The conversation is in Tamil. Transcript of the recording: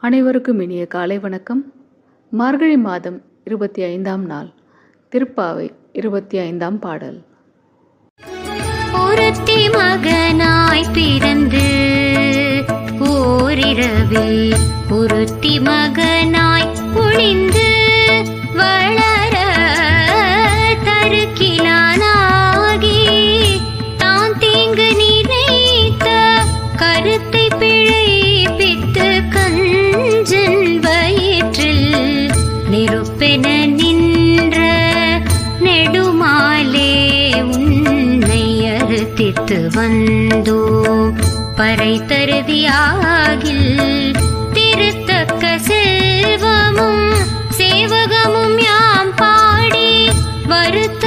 அனைவருக்கும் இனிய காலை வணக்கம். மார்கழி மாதம் 25ஆம் நாள், திருப்பாவை 25ஆம் பாடல். ஒருத்தி மகனாய் பிறந்து ஓரிரவில் ஒருத்தி மகனாய் ஒளிந்து வளர தருக்கிலானாகி தான் தீங்கு நினைத்த கருத்தை பிழைப்பித்து கஞ்சன் வயிற்றில் நெருப்பென நின்ற நெடுமாலே உன்னை அறுத்தித்து வந்தோ பறை தருதியாகில் திருத்தக்க செல்வமும் சேவகமும் யாம் பாடி வருத்த